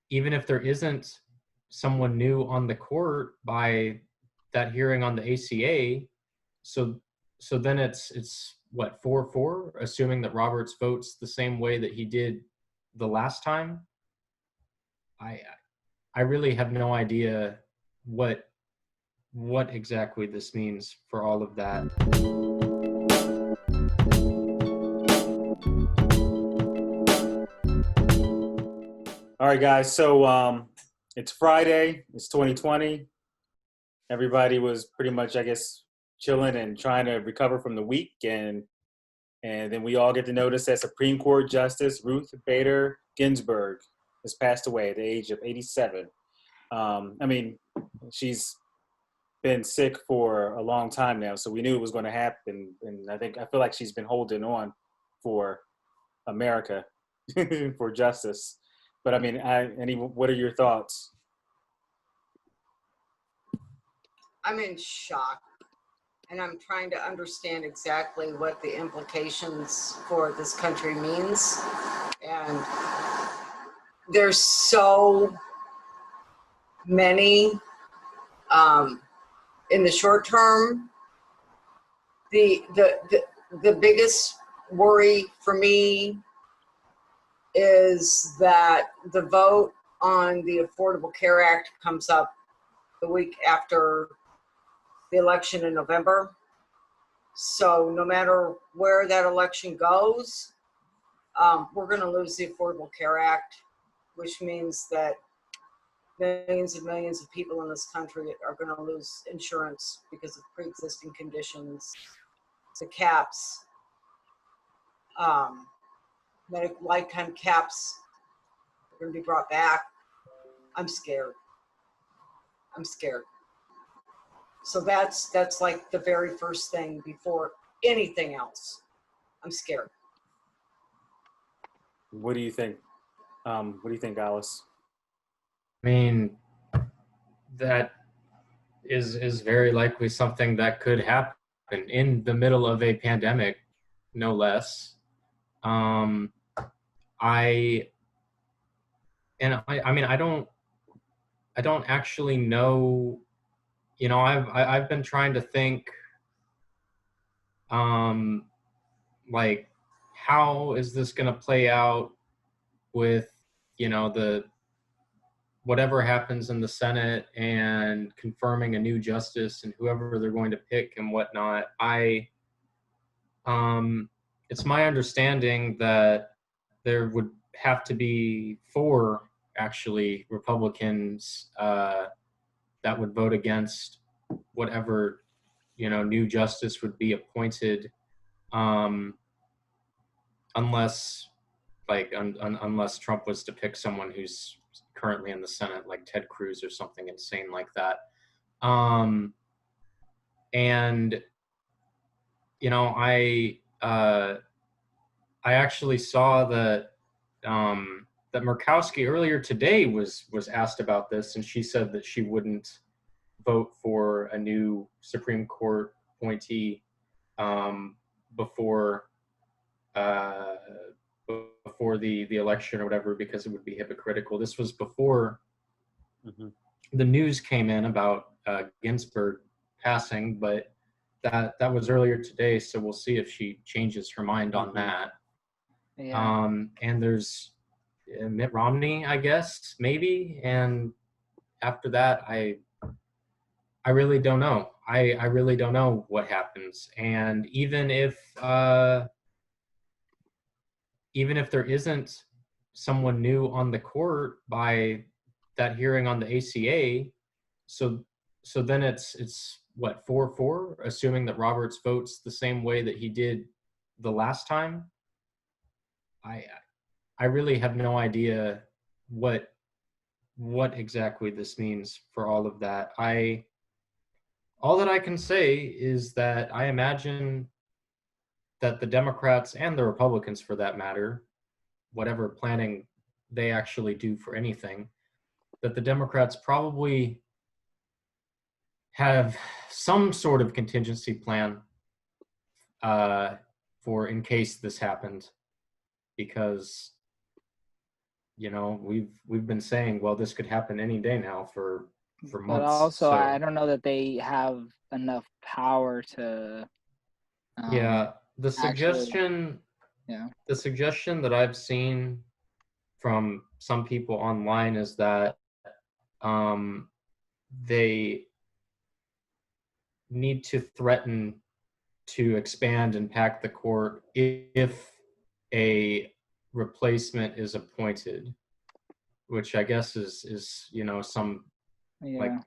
even if there isn't someone new on the court by that hearing on the ACA, so then it's what, 4-4, assuming that Roberts votes the same way that he did the last time. I really have no idea what exactly this means for all of that. All right, guys. So it's Friday. It's 2020. Everybody was pretty much, I guess, chilling and trying to recover from the week, and then we all get to notice that Supreme Court Justice Ruth Bader Ginsburg has passed away at the age of 87. I mean, she's been sick for a long time now, so we knew it was going to happen, and I feel like she's been holding on for America, for justice. But I mean, what are your thoughts? I'm in shock, and I'm trying to understand exactly what the implications for this country means. And there's so many in the short term. The biggest worry for me is that the vote on the Affordable Care Act comes up the week after the election in November. So no matter where that election goes, we're going to lose the Affordable Care Act, which means that millions and millions of people in this country are going to lose insurance because of pre-existing conditions. The caps, lifetime caps are going to be brought back. I'm scared. So that's like the very first thing before anything else. I'm scared. What do you think? What do you think, Alice? I mean, that is very likely something that could happen in the middle of a pandemic, no less. I mean, I don't actually know. You know, I've been trying to think, like, how is this going to play out with, you know, the whatever happens in the Senate and confirming a new justice and whoever they're going to pick and whatnot. It's my understanding that there would have to be 4 actually Republicans that would vote against whatever, you know, new justice would be appointed, unless unless Trump was to pick someone who's currently in the Senate, like Ted Cruz or something insane like that. And you know, I actually saw that that Murkowski earlier today was asked about this, and she said that she wouldn't vote for a new Supreme Court appointee before the election or whatever, because it would be hypocritical. This was before the news came in about Ginsburg passing, but that was earlier today, so we'll see if she changes her mind on that. Yeah. And there's Mitt Romney, I guess, maybe, and after that, I really don't know. I really don't know what happens. And even if there isn't someone new on the court by that hearing on the ACA, so then it's what, 4-4, assuming that Roberts votes the same way that he did the last time. I really have no idea what exactly this means for all of that. All that I can say is that I imagine that the Democrats and the Republicans, for that matter, whatever planning they actually do for anything, that the Democrats probably have some sort of contingency plan for in case this happened, because we've been saying, well, this could happen any day now for But months. also, So I don't know that they have enough power to yeah, the actually, suggestion yeah. the suggestion that I've seen from some people online is that they need to threaten to expand and pack the court if a replacement is appointed, which I guess is some like Yeah.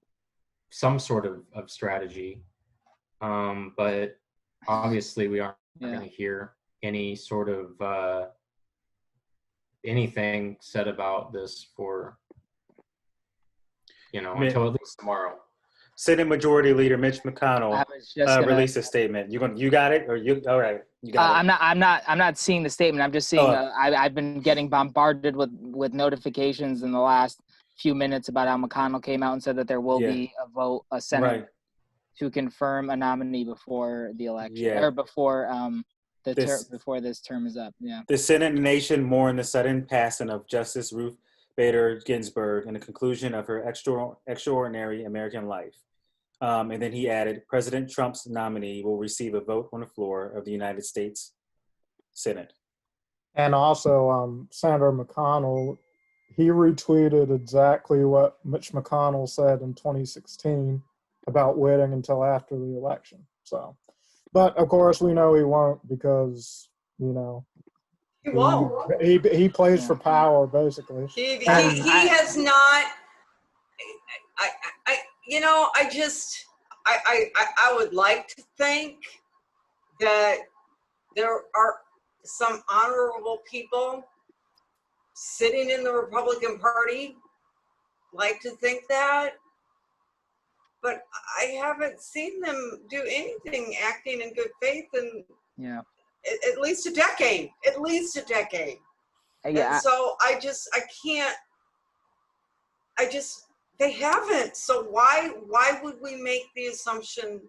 some sort of strategy. But obviously we aren't Yeah. going to hear any sort of anything said about this for until at least tomorrow. Senate Majority Leader Mitch I McConnell was just gonna. released a statement. You got it, or you? All right, you got it. I'm not seeing the statement. I'm just seeing. I've been getting bombarded with notifications in the last few minutes about how McConnell came out and said that there will be a Senate to confirm a nominee before the election or before before this term is up. Yeah. The Senate and the nation mourn the sudden passing of Justice Ruth Bader Ginsburg and the conclusion of her extraordinary American life. And then he added, President Trump's nominee will receive a vote on the floor of the United States Senate. And also, Senator McConnell, he retweeted exactly what Mitch McConnell said in 2016 about waiting until after the election. So, but of course, we know he won't because, He won't. He plays for power, basically. He has not. I would like to think that there are some honorable people sitting in the Republican Party like to think that, but I haven't seen them do anything acting in good faith in at least a decade. Yeah. And so they haven't. So why would we make the assumption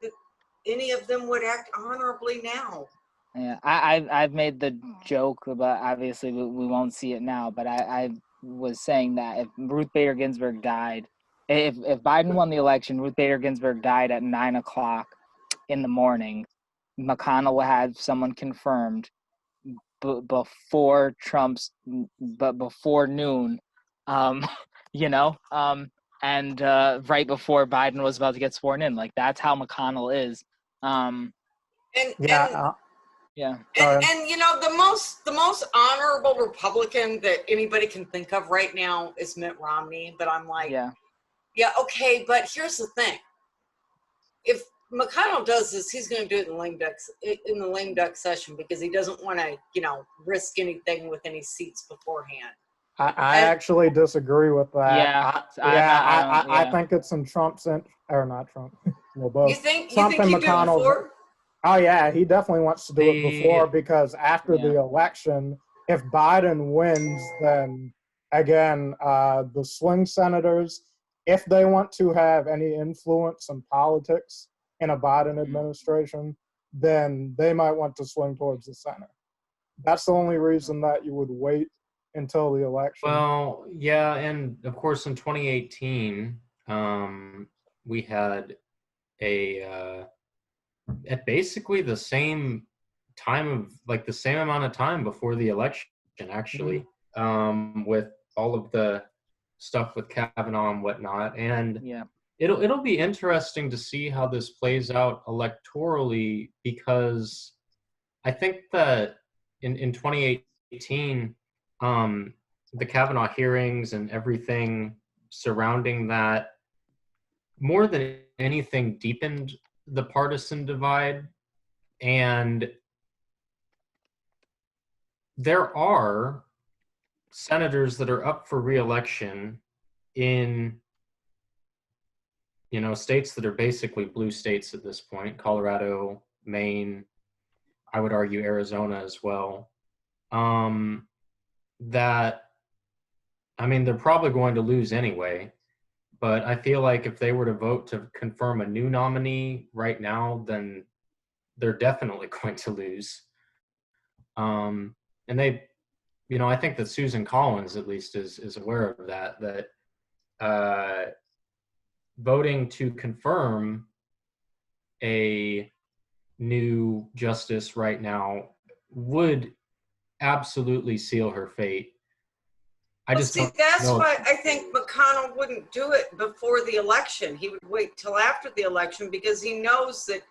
that any of them would act honorably now? Yeah, I've made the joke about, obviously we won't see it now, but I was saying that if Ruth Bader Ginsburg died, if Biden won the election, Ruth Bader Ginsburg died at 9:00 in the morning, McConnell will have someone confirmed before noon, and right before Biden was about to get sworn in. Like, that's how McConnell is. And the most honorable Republican that anybody can think of right now is Mitt Romney. But I'm like, yeah, okay. But here's the thing: if McConnell does this, he's going to do it in the lame duck session because he doesn't want to, risk anything with any seats beforehand. I actually disagree with that. I think it's in Trump's or not Trump. Well, both. You think Trump and McConnell. Oh yeah, he definitely wants to do it before because after the election, if Biden wins, then again, the swing senators, if they want to have any influence in politics in a Biden administration, then they might want to swing towards the center. That's the only reason that you would wait until the election. Well, yeah, and of course in 2018, we had at basically the same the same amount of time before the election, actually, with all of the stuff with Kavanaugh and whatnot. And it'll be interesting to see how this plays out electorally, because I think that in 2018, the Kavanaugh hearings and everything surrounding that, more than anything, deepened the partisan divide. And there are senators that are up for re-election in states that are basically blue states at this point: Colorado, Maine, I would argue Arizona as well. That, they're probably going to lose anyway, but I feel like if they were to vote to confirm a new nominee right now, then they're definitely going to lose. And I think that Susan Collins at least is aware of that voting to confirm a new justice right now would absolutely seal her fate. I just see, don't that's know. why I think McConnell wouldn't do it before the election. He would wait till after the election because he knows that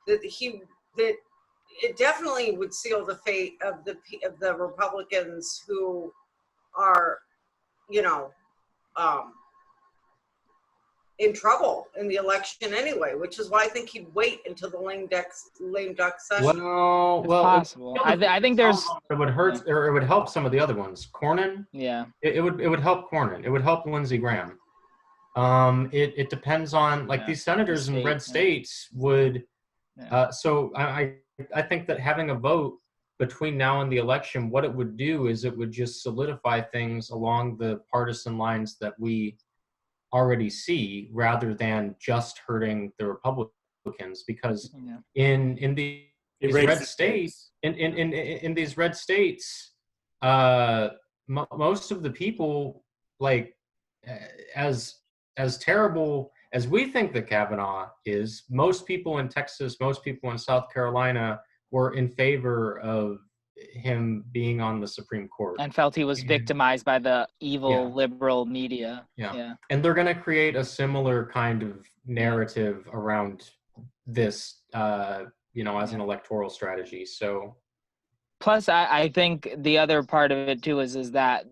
it definitely would seal the fate of the Republicans who are, in trouble in the election anyway, which is why I think he'd wait until the lame duck session. Well, It's possible. I think there's. It would hurt, or it would help some of the other ones. Cornyn. Yeah. It would help Cornyn. It would help Lindsey Graham. It depends on these senators in red states would. Yeah. So I think that having a vote between now and the election, what it would do is it would just solidify things along the partisan lines that we already see, rather than just hurting the Republicans, because in these red states, in these red states, most of the people, as terrible as we think that Kavanaugh is, most people in Texas, most people in South Carolina were in favor of him being on the Supreme Court and felt he was victimized by the evil liberal media. Yeah. And they're going to create a similar kind of narrative around this, as an electoral strategy. So, plus, I think the other part of it too is that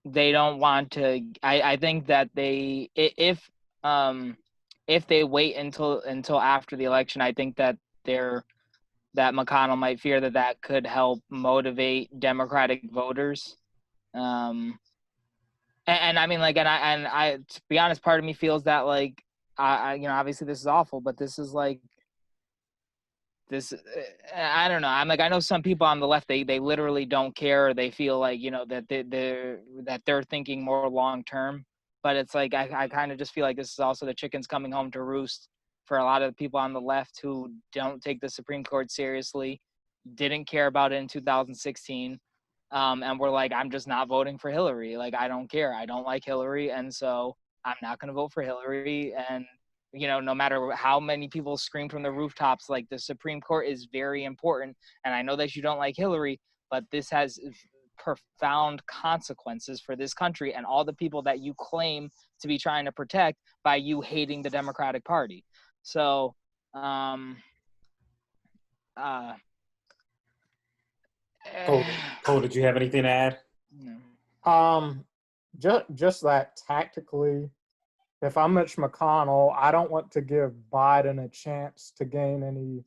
they don't want to. I think that if they wait until after the election, I think that that McConnell might fear that could help motivate Democratic voters. And I mean, I to be honest, part of me feels that I obviously this is awful, but this is this, I don't know. I know some people on the left, they literally don't care. Or they feel that they're thinking more long-term, but it's I kind of just feel like this is also the chickens coming home to roost for a lot of the people on the left who don't take the Supreme Court seriously, didn't care about it in 2016, and were I'm just not voting for Hillary. I don't care. I don't like Hillary, and so I'm not going to vote for Hillary. And, no matter how many people scream from the rooftops, the Supreme Court is very important, and I know that you don't like Hillary, but this has profound consequences for this country and all the people that you claim to be trying to protect by you hating the Democratic Party. So, Cole, did you have anything to add? No. Just that tactically, if I'm Mitch McConnell, I don't want to give Biden a chance to gain any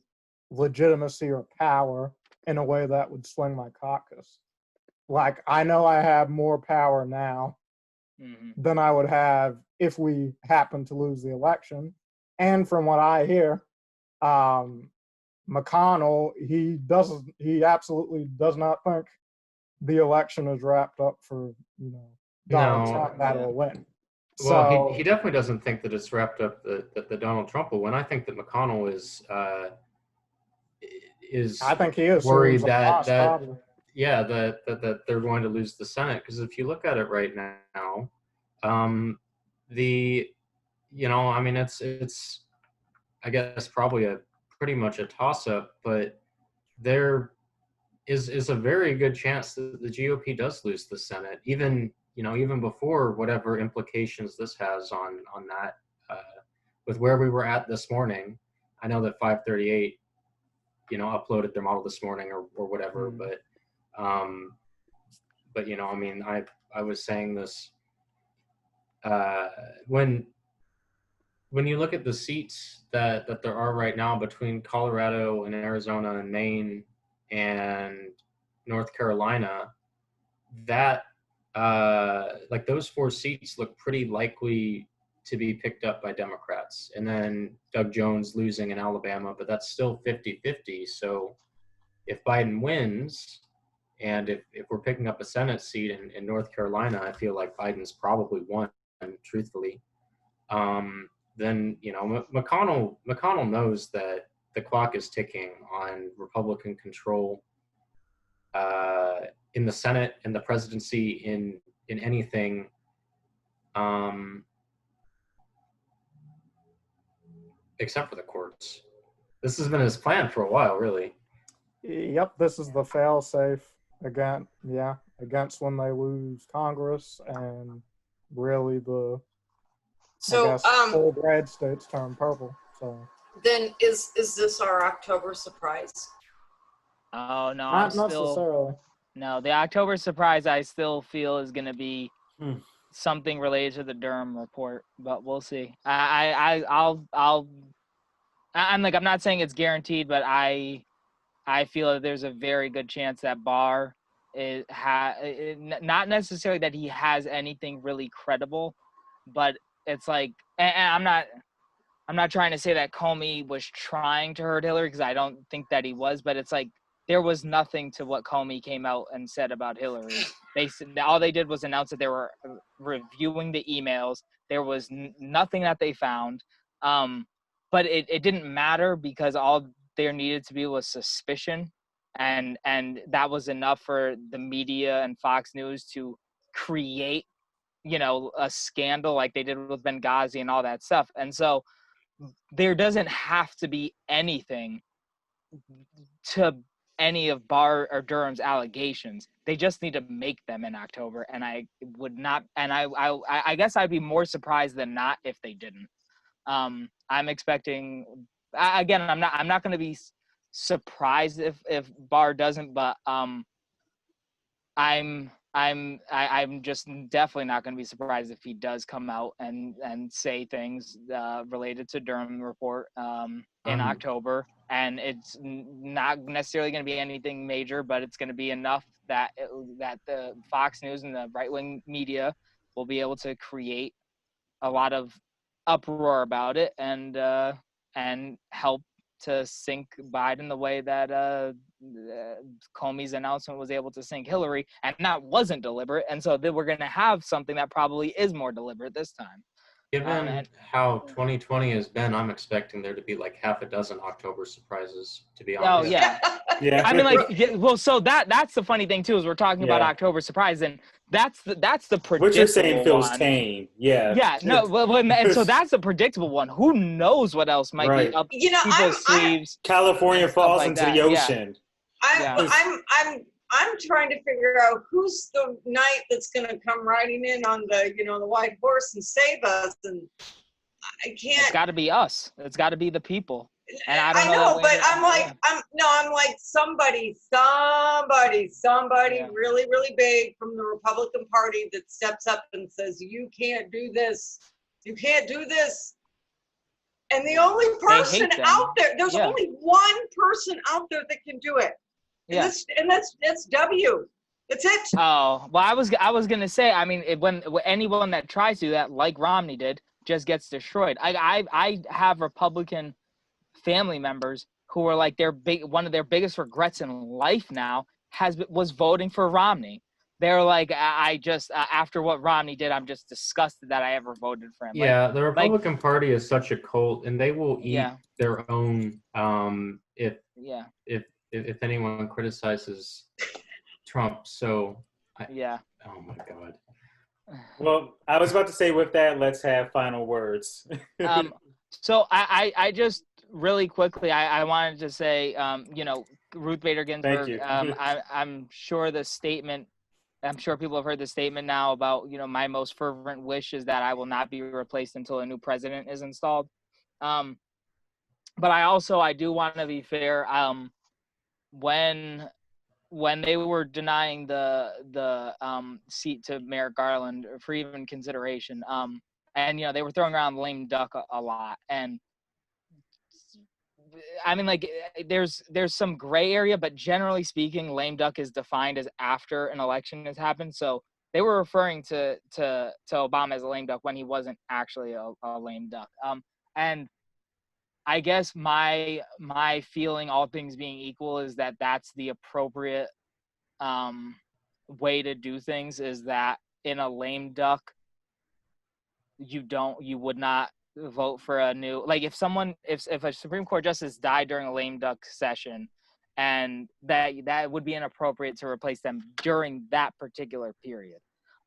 legitimacy or power in a way that would swing my caucus. I know I have more power now than I would have if we happen to lose the election. And from what I hear, McConnell, he absolutely does not think the election is wrapped up for, Donald Trump that will win. Well, he definitely doesn't think that it's wrapped up that Donald Trump will win. I think that McConnell is I think he is worried that they're going to lose the Senate, because if you look at it right now, it's I guess probably pretty much a toss-up, but there is a very good chance that the GOP does lose the Senate, even before whatever implications this has on that. With where we were at this morning, I know that 538, uploaded their model this morning or whatever, but I was saying this when you look at the seats that there are right now between Colorado and Arizona and Maine and North Carolina, that those 4 seats look pretty likely to be picked up by Democrats. And then Doug Jones losing in Alabama, but that's still 50-50. So if Biden wins, and if we're picking up a Senate seat in North Carolina, I feel like Biden's probably won, truthfully. Then McConnell knows that the clock is ticking on Republican control in the Senate and the presidency in anything. Except for the courts. This has been his plan for a while, really. Yep, this is the fail-safe against when they lose Congress and really I So, guess full red states turn purple. So then is this our October surprise? Oh no, not necessarily. No, the October surprise I still feel is going to be something related to the Durham report, but we'll see. I'm not saying it's guaranteed, but I feel that there's a very good chance that Barr not necessarily that he has anything really credible, but it's like, and I'm not trying to say that Comey was trying to hurt Hillary, because I don't think that he was, but it's like there was nothing to what Comey came out and said about Hillary. All they did was announce that they were reviewing the emails. There was nothing that they found, but it didn't matter, because all there needed to be was suspicion, and that was enough for the media and Fox News to create, a scandal like they did with Benghazi and all that stuff. And so there doesn't have to be anything to any of Barr or Durham's allegations. They just need to make them in October, and I would not. And I guess I'd be more surprised than not if they didn't. I'm expecting. Again, I'm not going to be surprised if Barr doesn't, but I'm just definitely not going to be surprised if he does come out and say things related to Durham report in October, and it's not necessarily going to be anything major, but it's going to be enough that the Fox News and the right-wing media will be able to create a lot of uproar about it and help to sink Biden the way that Comey's announcement was able to sink Hillary, and that wasn't deliberate. And so then we're going to have something that probably is more deliberate this time. Given how 2020 has been, I'm expecting there to be like half a dozen October surprises, to be honest. Oh yeah. Yeah. I mean, well, so that's the funny thing too, is we're talking about October surprise, and that's the predictable what you're saying feels one. tame. Yeah. Yeah. No. Well, and so that's the predictable one. Who knows what else might be up people's sleeves? California falls like into that. the ocean. I'm trying to figure out who's the knight that's going to come riding in on the white horse and save us, and I can't. It's got to be us. It's got to be the people. And I know, but I'm like somebody really, really big from the Republican Party that steps up and says, "You can't do this. You can't do this." And the only person out there, there's only one person out there that can do it. And that's W. That's it. Oh, well, I was gonna say, I mean, when anyone that tries to do that, like Romney did, just gets destroyed. I have Republican family members who were like one of their biggest regrets in life now was voting for Romney. They're like, I just after what Romney did, I'm just disgusted that I ever voted for him. Yeah, the Republican Party is such a cult, and they will eat their own. If anyone criticizes Trump, so oh my God. Well, I was about to say, with that, let's have final words. So I just really quickly, I wanted to say, Ruth Bader Ginsburg. Thank you. I'm sure people have heard the statement now about, my most fervent wish is that I will not be replaced until a new president is installed. But I do want to be fair. When they were denying the seat to Merrick Garland for even consideration, and they were throwing around lame duck a lot, and I mean, like, there's some gray area, but generally speaking, lame duck is defined as after an election has happened. So they were referring to Obama as a lame duck when he wasn't actually a lame duck. And I guess my feeling, all things being equal, is that that's the appropriate way to do things, is that in a lame duck, you would not vote for a new, like, if a Supreme Court justice died during a lame duck session and that would be inappropriate to replace them during that particular period.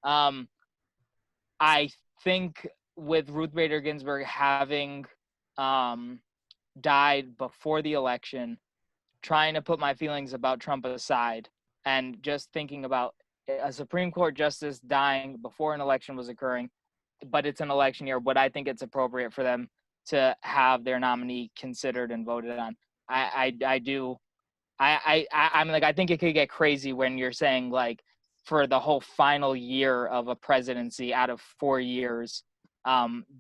I think with Ruth Bader Ginsburg having died before the election, trying to put my feelings about Trump aside and just thinking about a Supreme Court justice dying before an election was occurring, but it's an election year, would I think it's appropriate for them to have their nominee considered and voted on? I do. I'm like, I think it could get crazy when you're saying, like, for the whole final year of a presidency out of 4 years,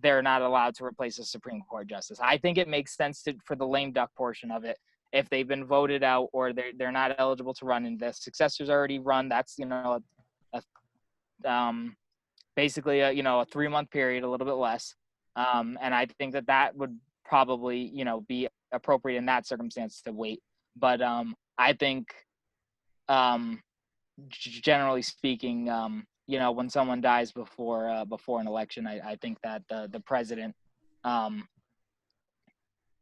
they're not allowed to replace a Supreme Court justice. I think it makes sense for the lame duck portion of it. If they've been voted out or they're not eligible to run and the successors already run, that's, basically a 3-month period, a little bit less. And I think that would probably, be appropriate in that circumstance to wait. But I think, generally speaking, when someone dies before an election, I think that the president.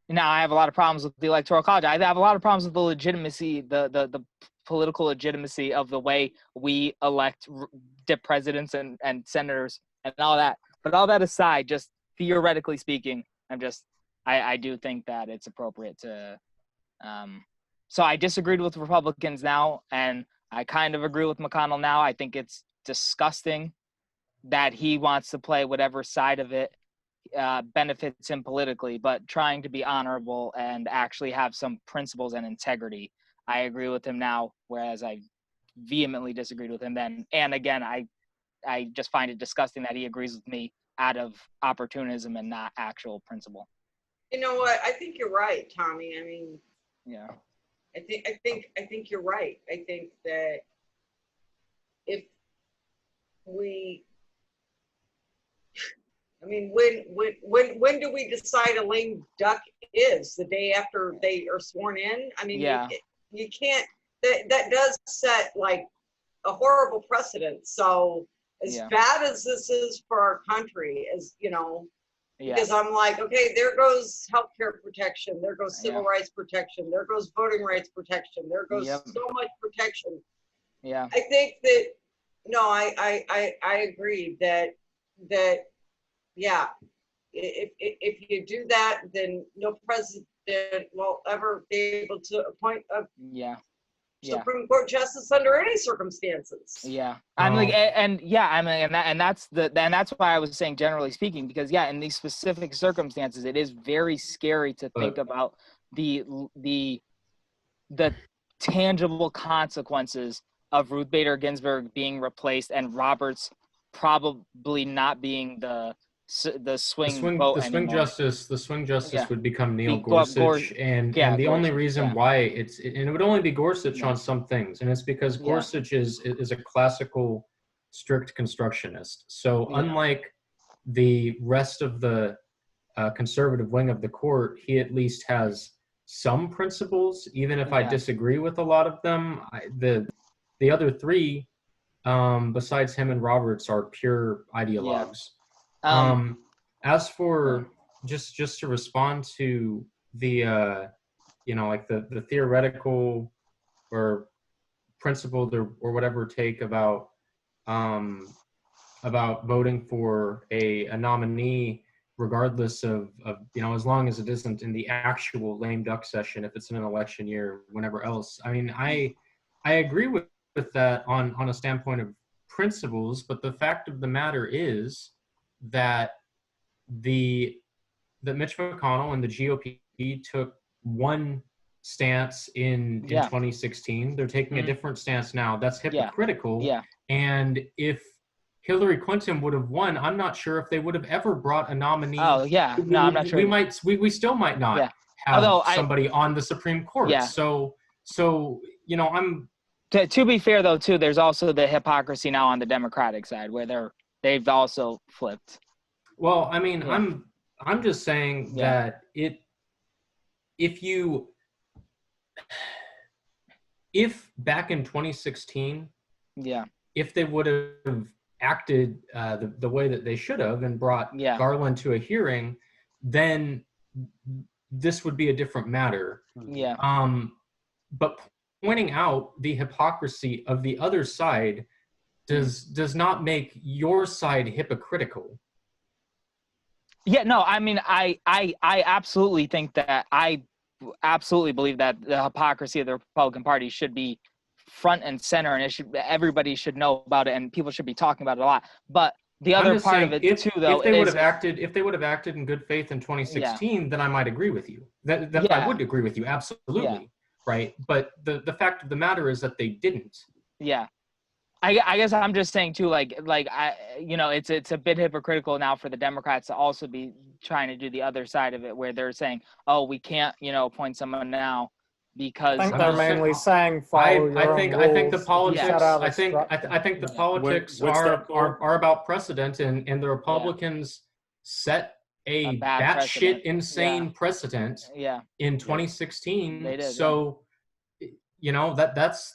Now, I have a lot of problems with the Electoral College. I have a lot of problems with the legitimacy, the political legitimacy of the way we elect presidents and senators and all that. But all that aside, just theoretically speaking, I do think that it's appropriate to. So I disagreed with Republicans now, and I kind of agree with McConnell now. I think it's disgusting that he wants to play whatever side of it benefits him politically, but trying to be honorable and actually have some principles and integrity. I agree with him now, whereas I vehemently disagreed with him then. And again, I just find it disgusting that he agrees with me out of opportunism and not actual principle. You know what? I think you're right, Tommy. I mean, yeah. I think you're right. I think that if we, I mean, when do we decide a lame duck is? The day after they are sworn in? I mean, yeah. You can't, that does set like a horrible precedent. So as bad as this is for our country, because I'm like, okay, there goes healthcare protection, there goes civil rights protection, there goes voting rights protection, there goes so much protection. Yeah. I think that, no, I agree that if you do that, then no president will ever be able to appoint a Supreme Court justice under any circumstances. Yeah, I'm like, and that's why I was saying generally speaking, because in these specific circumstances, it is very scary to think about the tangible consequences of Ruth Bader Ginsburg being replaced and Roberts probably not being the swing vote anymore. The swing justice would become Neil Gorsuch, and the only reason why it would only be Gorsuch on some things, and it's because Gorsuch is a classical strict constructionist. So unlike the rest of the conservative wing of the court, he at least has some principles, even if I disagree with a lot of them. The other three, besides him and Roberts, are pure ideologues. As for just to respond to the like the theoretical or principled or whatever take about voting for a nominee, regardless of as long as it isn't in the actual lame duck session, if it's in an election year, whenever else. I mean, I agree with that on a standpoint of principles, but the fact of the matter is that Mitch McConnell and the GOP took one stance in 2016. They're taking a different stance now. That's hypocritical. And if Hillary Clinton would have won, I'm not sure if they would have ever brought a nominee. I'm not sure. We still might not have somebody on the Supreme Court. So I'm. To be fair though, too, there's also the hypocrisy now on the Democratic side where they've also flipped. Well, I mean, I'm just saying that if back in 2016, if they would have acted the way that they should have and brought Garland to a hearing, then this would be a different matter. but pointing out the hypocrisy of the other side does not make your side hypocritical. Yeah, no, I mean, I absolutely think that I absolutely believe that the hypocrisy of the Republican Party should be front and center, and everybody should know about it, and people should be talking about it a lot. But the other part of it too, though, if they would have acted in good faith in 2016, then I might agree with you. That I would agree with you absolutely, right? But the fact of the matter is that they didn't. Yeah. I guess I'm just saying too, it's a bit hypocritical now for the Democrats to also be trying to do the other side of it, where they're saying, "Oh, we can't, appoint someone now because." I think they're mainly saying follow your own rules. I think the politics. I think the politics are about precedent, and the Republicans set a batshit insane precedent. In 2016. They did, so. That's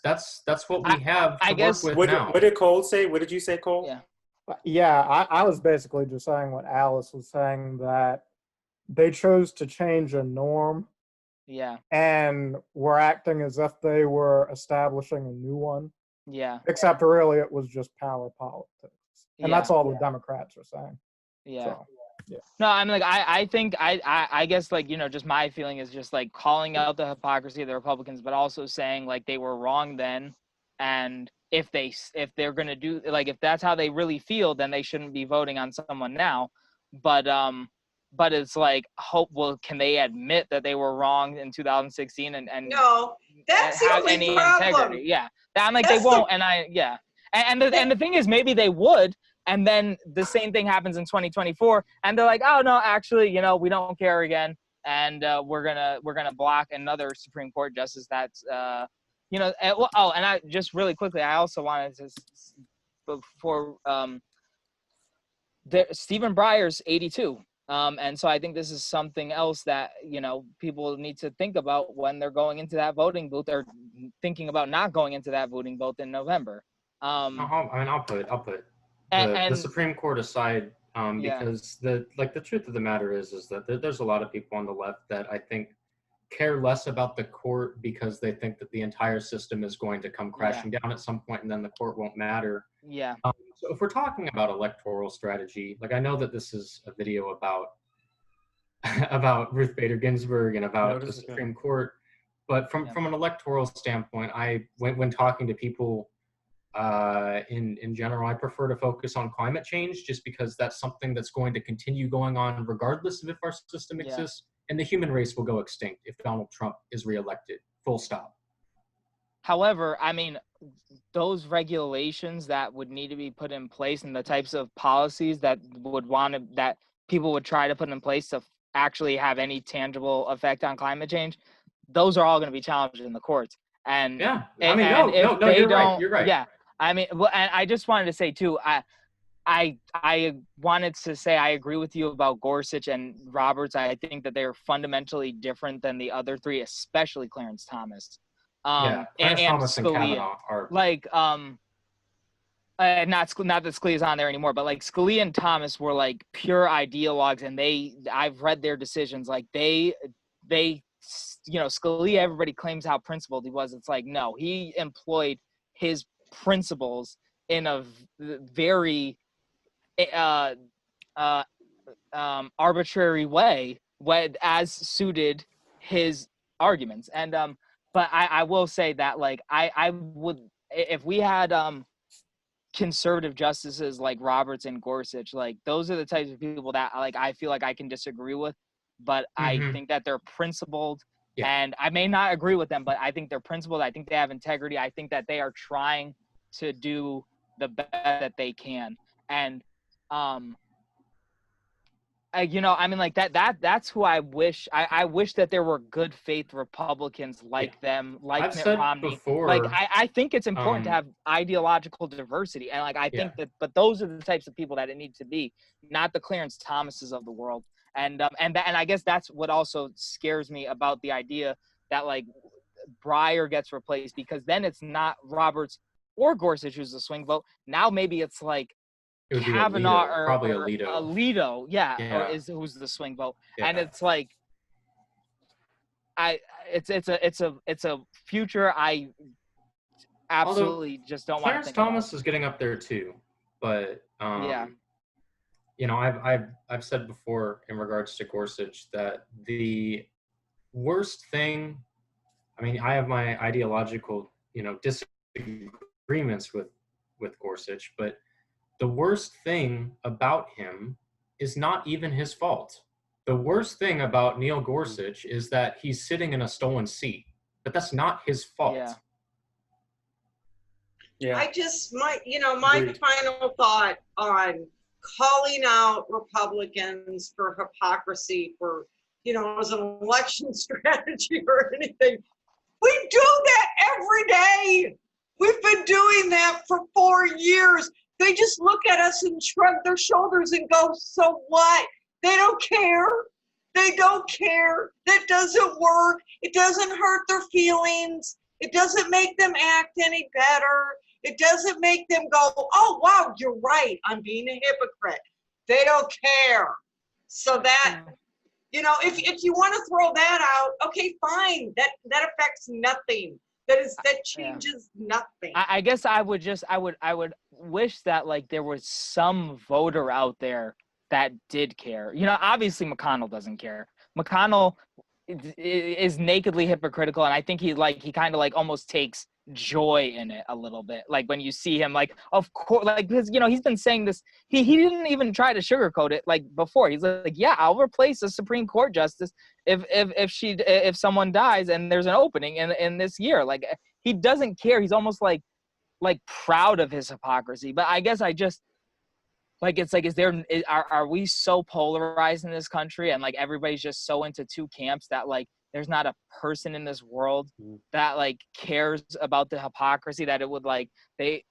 what we have to work with now. What did Cole say? What did you say, Cole? Yeah, I was basically just saying what Alice was saying, that they chose to change a norm. Yeah. And were acting as if they were establishing a new one. Yeah. Except really it was just power politics. And that's all the Democrats are saying. Yeah. So, yeah. No, I'm like, I think I guess just my feeling is just like calling out the hypocrisy of the Republicans, but also saying like they were wrong then, and if they're gonna do, like, if that's how they really feel, then they shouldn't be voting on someone now. But it's like, can they admit that they were wrong in 2016 and no, that's have the any only problem. integrity? Yeah, I'm like, they won't, and the thing is, maybe they would. And then the same thing happens in 2024, and they're like, "Oh no, actually, we don't care again, and we're gonna block another Supreme Court justice." That's and I just really quickly, I also wanted to before Stephen Breyer's 82, and so I think this is something else that people need to think about when they're going into that voting booth, or thinking about not going into that voting booth in November. I'll put. The Supreme Court aside, because the truth of the matter is that there's a lot of people on the left that I think care less about the court because they think that the entire system is going to come crashing down at some point, and then the court won't matter. Yeah. So if we're talking about electoral strategy, like, I know that this is a video about Ruth Bader Ginsburg and about the Supreme Court, but from an electoral standpoint, when talking to people in general, I prefer to focus on climate change, just because that's something that's going to continue going on regardless of if our system exists, and the human race will go extinct if Donald Trump is reelected. Full stop. However, I mean, those regulations that would need to be put in place, and the types of policies that people would try to put in place to actually have any tangible effect on climate change, those are all going to be challenged in the courts. And you're right. Yeah. I mean, well, and I just wanted to say too, I wanted to say I agree with you about Gorsuch and Roberts. I think that they're fundamentally different than the other three, especially Clarence Thomas. Clarence Thomas and Kavanaugh are like not that Scalia's on there anymore, but like Scalia and Thomas were like pure ideologues, and I've read their decisions. Like they Scalia, everybody claims how principled he was. It's like, no, he employed his principles in a very arbitrary way, as suited his arguments. And but I will say that, like, I would, if we had conservative justices like Roberts and Gorsuch, like, those are the types of people that, like, I feel like I can disagree with, but I think that they're principled. And I may not agree with them, but I think they're principled. I think they have integrity. I think that they are trying to do the best that they can. And, I mean, like, that's who I wish. I wish that there were good faith Republicans like them, like I've Mitt said Romney. before, like, I think it's important to have ideological diversity. And, like, I think but those are the types of people that it needs to be, not the Clarence Thomases of the world. And I guess that's what also scares me about the idea that, like, Breyer gets replaced, because then it's not Roberts or Gorsuch who's the swing vote. Now maybe it's like Kavanaugh or Alito, who's the swing vote. And it's like, it's a future I absolutely just don't want to Clarence think Thomas about. is getting up there too, but Yeah. you know, I've said before in regards to Gorsuch that the worst thing, I mean, I have my ideological, you know, disagreements with Gorsuch, but the worst thing about him is not even his fault. The worst thing about Neil Gorsuch is that he's sitting in a stolen seat, but that's not his fault. Yeah. Yeah. my Agreed. final thought on calling out Republicans for hypocrisy, for, as an election strategy or anything. We do that every day. We've been doing that for 4 years. They just look at us and shrug their shoulders and go, so what? They don't care. They don't care. That doesn't work. It doesn't hurt their feelings. It doesn't make them act any better. It doesn't make them go, oh, wow, you're right. I'm being a hypocrite. They don't care. So that, if you want to throw that out, okay, fine. That affects nothing. That changes nothing. I guess I would wish that like there was some voter out there that did care. Obviously McConnell doesn't care. McConnell is nakedly hypocritical, and I think he kind of like almost takes joy in it a little bit. Like when you see him, like, of course, like, because he's been saying this. He didn't even try to sugarcoat it like before. He's like, yeah, I'll replace a Supreme Court justice if someone dies and there's an opening in this year. Like, he doesn't care. He's almost like proud of his hypocrisy. But I guess I just like, it's like, are we so polarized in this country, and like everybody's just so into two camps that like there's not a person in this world that like cares about the hypocrisy that it would like they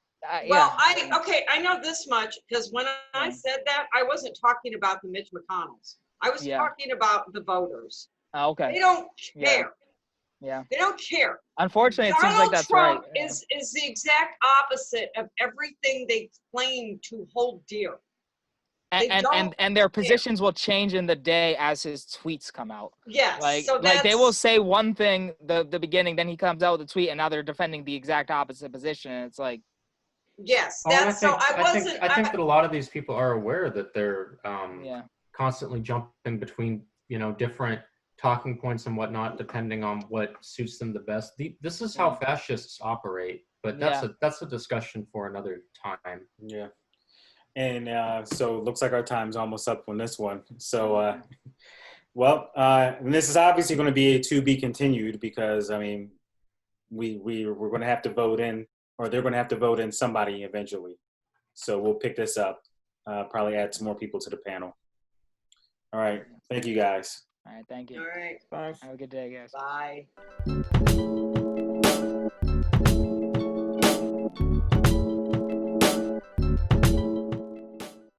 well, I know this much, because when I said that, I wasn't talking about the Mitch McConnells. I was talking about the voters. Oh, okay. They don't care. Yeah. They don't care. Unfortunately, it seems Donald like that's Trump right. is the exact opposite of everything they claim to hold dear. And their positions will change in the day as his tweets come out. Yes. Like they will say one thing the beginning, then he comes out with a tweet, and now they're defending the exact opposite position. And it's like, yes, I think that a lot of these people are aware that they're constantly jumping between different talking points and whatnot, depending on what suits them the best. This is how fascists operate, but that's a discussion for another time. Yeah. And so it looks like our time's almost up on this one. So, and this is obviously going to be a to be continued, because, I mean, we're going to have to vote in, or they're going to have to vote in somebody eventually. So we'll pick this up, probably add some more people to the panel. All right. Thank you, guys. all right, thank you. All right. Bye. Have a good day, guys. Bye.